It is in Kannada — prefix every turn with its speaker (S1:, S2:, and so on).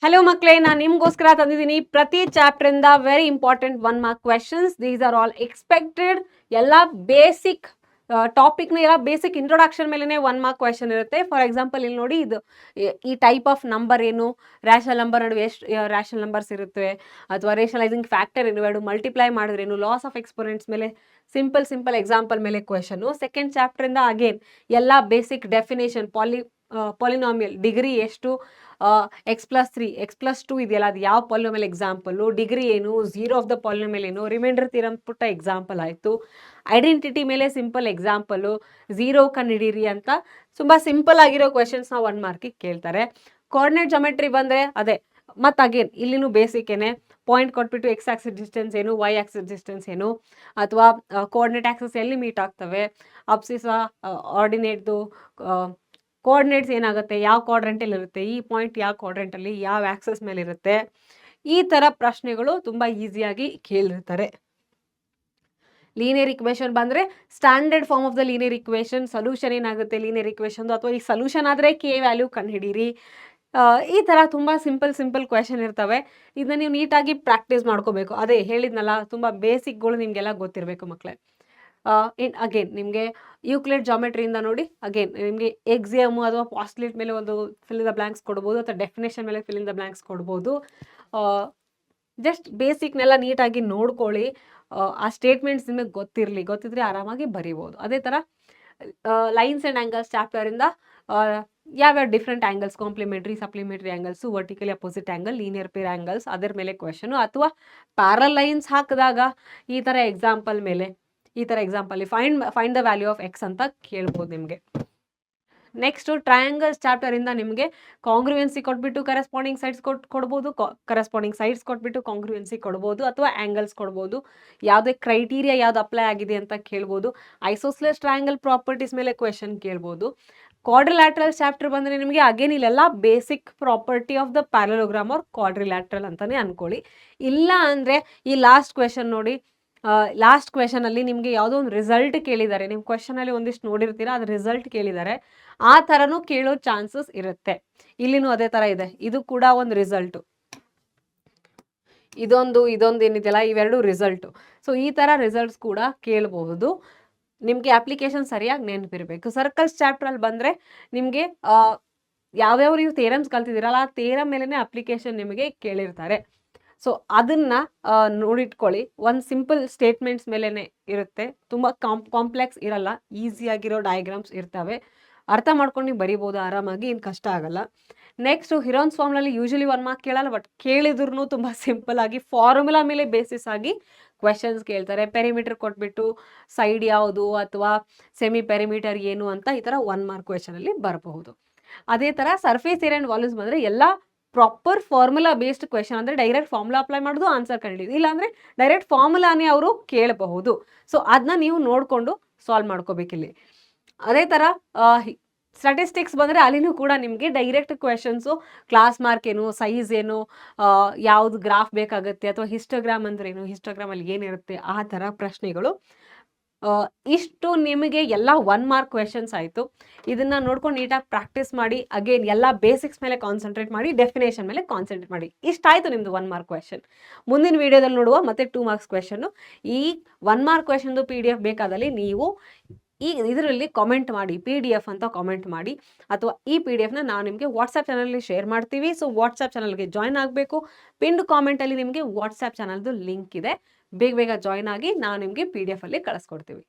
S1: ಹಲೋ ಮಕ್ಕಳೇ, ನಾನು ನಿಮ್ಗೋಸ್ಕರ ತಂದಿದ್ದೀನಿ ಪ್ರತಿ ಚಾಪ್ಟರ್ ಇಂದ very important 1 mark questions. These are all expected. ಎಲ್ಲ ಬೇಸಿಕ್ ಟಾಪಿಕ್ನ ಎಲ್ಲ ಬೇಸಿಕ್ ಇಂಟ್ರೊಡಕ್ಷನ್ ಮೇಲೇ 1 ಮಾರ್ಕ್ ಕ್ವೆಶನ್ ಇರುತ್ತೆ. ಫಾರ್ ಎಕ್ಸಾಂಪಲ್ ಇಲ್ಲಿ ನೋಡಿ, ಇದು ಈ ಟೈಪ್ ಆಫ್ ನಂಬರ್ ಏನು, ರ್ಯಾಷನಲ್ ನಂಬರ್ ನಡುವೆ ಎಷ್ಟು ರ್ಯಾಷನಲ್ ನಂಬರ್ಸ್ ಇರುತ್ತೆ, ಅಥವಾ ರೇಷನಲೈಸಿಂಗ್ ಫ್ಯಾಕ್ಟರ್ ಏನು, ಎರಡು ಮಲ್ಟಿಪ್ಲೈ ಮಾಡಿದ್ರೇನು, ಲಾಸ್ ಆಫ್ ಎಕ್ಸ್ಪೋನೆಂಟ್ಸ್ ಮೇಲೆ ಸಿಂಪಲ್ ಎಕ್ಸಾಂಪಲ್ ಮೇಲೆ ಕ್ವೆಶನು. ಸೆಕೆಂಡ್ ಚಾಪ್ಟರ್ ಇಂದ ಅಗೇನ್ ಎಲ್ಲ ಬೇಸಿಕ್ ಡೆಫಿನೇಷನ್, ಪಾಲಿನಾಮಿಯಲ್ ಡಿಗ್ರಿ ಎಷ್ಟು, x+3 x+2 ಇದೆಯಲ್ಲ, ಅದು ಯಾವ ಪಾಲಿನಾಮಿಯಲ್ ಎಕ್ಸಾಂಪಲ್, ಡಿಗ್ರಿ ಏನು, ಝೀರೋ ಆಫ್ ದ ಪಾಲಿನಾಮಿಯಲ್ ಏನು, ರಿಮೈಂಡರ್ ಥಿಯರಮ್ ಪುಟ್ಟ ಎಕ್ಸಾಂಪಲ್ ಆಯಿತು, ಐಡೆಂಟಿಟಿ ಮೇಲೆ ಸಿಂಪಲ್ ಎಕ್ಸಾಂಪಲು, ಝೀರೋ ಕಂಡಿಡೀರಿ ಅಂತ ತುಂಬ ಸಿಂಪಲ್ ಆಗಿರೋ ಕ್ವೆಶನ್ಸ್ನ 1 ಮಾರ್ಕಿಗೆ ಕೇಳ್ತಾರೆ. ಕೋಆರ್ಡಿನೇಟ್ ಜಾಮೆಟ್ರಿ ಬಂದರೆ ಅದೇ ಮತ್ತು ಅಗೇನ್ ಇಲ್ಲಿನೂ ಬೇಸಿಕ್ಕೇನೆ, ಪಾಯಿಂಟ್ ಕೊಟ್ಬಿಟ್ಟು ಎಕ್ಸ್ ಆಕ್ಸಿಸ್ ಡಿಸ್ಟೆನ್ಸ್ ಏನು, ವೈ ಆಕ್ಸಿಸ್ ಡಿಸ್ಟೆನ್ಸ್ ಏನು, ಅಥವಾ ಕೋಆರ್ಡಿನೇಟ್ ಆಕ್ಸಿಸ್ ಎಲ್ಲಿ ಮೀಟ್ ಆಗ್ತವೆ, ಅಬ್ಸಿಸ ಆರ್ಡಿನೇಟ್ದು ಕೋಆರ್ಡಿನೇಟ್ಸ್ ಏನಾಗುತ್ತೆ, ಯಾವ ಕ್ವಾಡ್ರೆಂಟಲ್ಲಿ ಇರುತ್ತೆ, ಈ ಪಾಯಿಂಟ್ ಯಾವ ಕ್ವಾಡ್ರೆಂಟಲ್ಲಿ ಯಾವ ಆಕ್ಸಸ್ ಮೇಲೆ ಇರುತ್ತೆ, ಈ ಥರ ಪ್ರಶ್ನೆಗಳು ತುಂಬ ಈಸಿಯಾಗಿ ಕೇಳಿರ್ತಾರೆ. ಲೀನಿಯರ್ ಇಕ್ವೇಷನ್ ಬಂದರೆ standard form of the linear equation, solution ಏನಾಗುತ್ತೆ ಲೀನಿಯರ್ ಇಕ್ವೇಷನ್ದು, ಅಥವಾ ಈ ಸೊಲ್ಯೂಷನ್ ಆದರೆ ಕೆ ವ್ಯಾಲ್ಯೂ ಕಂಡುಹಿಡೀರಿ. ಈ ಥರ ತುಂಬ ಸಿಂಪಲ್ ಕ್ವೆಶನ್ ಇರ್ತವೆ. ಇದನ್ನ ನೀವು ನೀಟಾಗಿ ಪ್ರಾಕ್ಟೀಸ್ ಮಾಡ್ಕೋಬೇಕು. ಅದೇ ಹೇಳಿದ್ನಲ್ಲ, ತುಂಬ ಬೇಸಿಕ್ಗಳು ನಿಮಗೆಲ್ಲ ಗೊತ್ತಿರಬೇಕು ಮಕ್ಕಳೇ. ಅಗೇನ್ ನಿಮಗೆ ಯೂಕ್ಲಿಡ್ ಜಾಮೆಟ್ರಿಯಿಂದ ನೋಡಿ, ಅಗೇನ್ ನಿಮಗೆ ಎಕ್ಸಿಯಮ್ ಅಥವಾ ಪಾಸ್ಟ್ಲೇಟ್ ಮೇಲೆ ಒಂದು ಫಿಲ್ ಇನ್ ದ ಬ್ಲಾಂಕ್ಸ್ ಕೊಡ್ಬೋದು, ಅಥವಾ ಡೆಫಿನೇಷನ್ ಮೇಲೆ ಫಿಲ್ ಇನ್ ದ ಬ್ಲಾಂಕ್ಸ್ ಕೊಡ್ಬೋದು. ಜಸ್ಟ್ ಬೇಸಿಕ್ನೆಲ್ಲ ನೀಟಾಗಿ ನೋಡ್ಕೊಳ್ಳಿ. ಆ ಸ್ಟೇಟ್ಮೆಂಟ್ಸ್ ನಿಮಗೆ ಗೊತ್ತಿದ್ರೆ ಆರಾಮಾಗಿ ಬರೀಬೋದು. ಅದೇ ಥರ ಲೈನ್ಸ್ ಆ್ಯಂಡ್ ಆ್ಯಂಗಲ್ಸ್ ಚಾಪ್ಟರಿಂದ ಯಾವ್ಯಾವ different angles, complementary, supplementary angles, vertically opposite angle, linear pair angles, ಅದರ ಮೇಲೆ ಕ್ವೆಶನು, ಅಥವಾ ಪ್ಯಾರಲ್ ಲೈನ್ಸ್ ಹಾಕಿದಾಗ ಈ ಥರ ಎಕ್ಸಾಂಪಲ್ ಮೇಲೆ, ಈ ಥರ example find the value of X ಅಂತ ಕೇಳ್ಬೋದು ನಿಮಗೆ. ನೆಕ್ಸ್ಟು ಟ್ರಯಾಂಗಲ್ಸ್ ಚಾಪ್ಟರಿಂದ ನಿಮಗೆ ಕಾಂಗ್ರುಯೆನ್ಸಿ ಕೊಟ್ಬಿಟ್ಟು ಕರೆಸ್ಪಾಂಡಿಂಗ್ ಸೈಡ್ಸ್ ಕೊಡ್ಬೋದು, ಕರೆಸ್ಪಾಂಡಿಂಗ್ ಸೈಡ್ಸ್ ಕೊಟ್ಬಿಟ್ಟು ಕಾಂಗ್ರುಯೆನ್ಸಿ ಕೊಡ್ಬೋದು, ಅಥವಾ ಆ್ಯಂಗಲ್ಸ್ ಕೊಡ್ಬೋದು. ಯಾವುದೇ ಕ್ರೈಟೀರಿಯಾ ಯಾವ್ದು ಅಪ್ಲೈ ಆಗಿದೆ ಅಂತ ಕೇಳ್ಬೋದು. ಐಸೋಸ್ಲೆಸ್ ಟ್ರಯಾಂಗಲ್ ಪ್ರಾಪರ್ಟೀಸ್ ಮೇಲೆ ಕ್ವೆಶನ್ ಕೇಳ್ಬೋದು. ಕ್ವಾಡ್ರಿಲ್ಯಾಟ್ರಲ್ ಚಾಪ್ಟರ್ ಬಂದರೆ ನಿಮಗೆ ಅಗೇನ್ ಇಲ್ಲೆಲ್ಲ basic property of the parallelogram or quadrilateral ಅಂತಲೇ ಅಂದ್ಕೊಳ್ಳಿ. ಇಲ್ಲ ಅಂದರೆ ಈ ಲಾಸ್ಟ್ ಕ್ವೆಶನ್ ನೋಡಿ, ಲಾಸ್ಟ್ ಕ್ವೆಶನಲ್ಲಿ ನಿಮಗೆ ಯಾವುದೋ ಒಂದು ರಿಸಲ್ಟ್ ಕೇಳಿದ್ದಾರೆ, ನಿಮ್ಮ ಕ್ವೆಶನಲ್ಲಿ ಒಂದಿಷ್ಟು ನೋಡಿರ್ತೀರಾ, ಅದು ರಿಸಲ್ಟ್ ಕೇಳಿದ್ದಾರೆ, ಆ ಥರನೂ ಕೇಳೋ ಚಾನ್ಸಸ್ ಇರುತ್ತೆ. ಇಲ್ಲಿನೂ ಅದೇ ಥರ ಇದೆ, ಇದು ಕೂಡ ಒಂದು ರಿಸಲ್ಟು, ಇದೊಂದು ಏನಿದೆಯಲ್ಲ, ಇವೆರಡು ರಿಸಲ್ಟು. ಸೊ ಈ ಥರ ರಿಸಲ್ಟ್ಸ್ ಕೂಡ ಕೇಳಬಹುದು. ನಿಮಗೆ ಅಪ್ಲಿಕೇಶನ್ ಸರಿಯಾಗಿ ನೆನಪಿರಬೇಕು. ಸರ್ಕಲ್ಸ್ ಚಾಪ್ಟ್ರಲ್ಲಿ ಬಂದರೆ ನಿಮಗೆ ಯಾವ್ಯಾವ ನೀವು ಥೇರಮ್ಸ್ ಕಲ್ತಿದ್ದೀರಲ್ಲ, ಆ ಥೇರಮ್ ಮೇಲೇ ಅಪ್ಲಿಕೇಶನ್ ನಿಮಗೆ ಕೇಳಿರ್ತಾರೆ. ಸೊ ಅದನ್ನು ನೋಡಿಟ್ಕೊಳ್ಳಿ. ಒಂದು ಸಿಂಪಲ್ ಸ್ಟೇಟ್ಮೆಂಟ್ಸ್ ಮೇಲೇ ಇರುತ್ತೆ, ತುಂಬ ಕಾಂಪ್ಲೆಕ್ಸ್ ಇರಲ್ಲ, ಈಸಿಯಾಗಿರೋ ಡಯಾಗ್ರಾಮ್ಸ್ ಇರ್ತವೆ, ಅರ್ಥ ಮಾಡ್ಕೊಂಡು ನೀವು ಬರಿಬೋದು ಆರಾಮಾಗಿ, ಏನು ಕಷ್ಟ ಆಗಲ್ಲ. ನೆಕ್ಸ್ಟು ಹಿರೋನ್ಸ್ ಫಾರ್ಮ್ನಲ್ಲಿ ಯೂಶಲಿ 1 ಮಾರ್ಕ್ ಕೇಳಲ್ಲ, ಬಟ್ ಕೇಳಿದ್ರು ತುಂಬ ಸಿಂಪಲ್ ಆಗಿ ಫಾರ್ಮುಲಾ ಮೇಲೆ ಬೇಸಿಸ್ ಆಗಿ ಕ್ವೆಶನ್ಸ್ ಕೇಳ್ತಾರೆ. ಪೆರಿಮೀಟರ್ ಕೊಟ್ಬಿಟ್ಟು ಸೈಡ್ ಯಾವುದು ಅಥವಾ ಸೆಮಿ ಪೆರಿಮೀಟರ್ ಏನು ಅಂತ ಈ ಥರ 1 ಮಾರ್ಕ್ ಕ್ವೆಶನಲ್ಲಿ ಬರಬಹುದು. ಅದೇ ಥರ ಸರ್ಫೇಸ್ ಏರಿಯಾ ಆ್ಯಂಡ್ ವಾಲ್ಯೂಮ್ಸ್ ಬಂದರೆ ಎಲ್ಲ ಪ್ರಾಪರ್ ಫಾರ್ಮುಲಾ ಬೇಸ್ಡ್ ಕ್ವೆಶನ್, ಅಂದರೆ ಡೈರೆಕ್ಟ್ ಫಾರ್ಮುಲಾ ಅಪ್ಲೈ ಮಾಡೋದು, ಆನ್ಸರ್ ಕಂಡಿದ್ದು, ಇಲ್ಲಾಂದರೆ ಡೈರೆಕ್ಟ್ ಫಾರ್ಮುಲಾನೇ ಅವರು ಕೇಳಬಹುದು. ಸೊ ಅದನ್ನ ನೀವು ನೋಡಿಕೊಂಡು ಸಾಲ್ವ್ ಮಾಡ್ಕೋಬೇಕಿಲ್ಲಿ. ಅದೇ ಥರ ಸ್ಟ್ಯಾಟಿಸ್ಟಿಕ್ಸ್ ಬಂದರೆ ಅಲ್ಲಿನೂ ಕೂಡ ನಿಮಗೆ ಡೈರೆಕ್ಟ್ ಕ್ವೆಶನ್ಸು, ಕ್ಲಾಸ್ ಮಾರ್ಕ್ ಏನು, ಸೈಜ್ ಏನು, ಯಾವುದು ಗ್ರಾಫ್ ಬೇಕಾಗುತ್ತೆ, ಅಥವಾ ಹಿಸ್ಟೋಗ್ರಾಮ್ ಅಂದ್ರೆ ಏನು, ಹಿಸ್ಟೋಗ್ರಾಮಲ್ಲಿ ಏನಿರುತ್ತೆ, ಆ ಥರ ಪ್ರಶ್ನೆಗಳು. ಇಷ್ಟು ನಿಮಗೆ ಎಲ್ಲ 1 ಮಾರ್ಕ್ ಕ್ವೆಶನ್ಸ್ ಆಯಿತು. ಇದನ್ನು ನೋಡ್ಕೊಂಡು ನೀಟಾಗಿ ಪ್ರಾಕ್ಟೀಸ್ ಮಾಡಿ. ಅಗೇನ್ ಎಲ್ಲ ಬೇಸಿಕ್ಸ್ ಮೇಲೆ ಕಾನ್ಸಂಟ್ರೇಟ್ ಮಾಡಿ, ಡೆಫಿನೇಷನ್ ಮೇಲೆ ಕಾನ್ಸಂಟ್ರೇಟ್ ಮಾಡಿ. ಇಷ್ಟಾಯಿತು ನಿಮ್ಮದು 1 ಮಾರ್ಕ್ ಕ್ವೆಶನ್. ಮುಂದಿನ ವೀಡಿಯೋದಲ್ಲಿ ನೋಡುವ ಮತ್ತೆ 2 ಮಾರ್ಕ್ಸ್ ಕ್ವೆಶನ್ನು. ಈ 1 ಮಾರ್ಕ್ ಕ್ವೆಶನ್ದು PDF ಬೇಕಾದಲ್ಲಿ ನೀವು ಇದರಲ್ಲಿ ಕಾಮೆಂಟ್ ಮಾಡಿ, PDF ಅಂತ ಕಾಮೆಂಟ್ ಮಾಡಿ, ಅಥವಾ ಈ PDFನ ನಾವು ನಿಮಗೆ ವಾಟ್ಸಪ್ ಚಾನಲಲ್ಲಿ ಶೇರ್ ಮಾಡ್ತೀವಿ. ಸೊ ವಾಟ್ಸಪ್ ಚಾನಲ್ಗೆ ಜಾಯ್ನ್ ಆಗಬೇಕು. ಪಿನ್ಡ್ ಕಾಮೆಂಟಲ್ಲಿ ನಿಮಗೆ ವಾಟ್ಸಪ್ ಚಾನಲ್ದು ಲಿಂಕ್ ಇದೆ, ಬೇಗ ಜಾಯ್ನ್ ಆಗಿ ನಾವು ನಿಮಗೆ PDF ಅಲ್ಲಿ ಕಳಿಸ್ಕೊಡ್ತೀವಿ.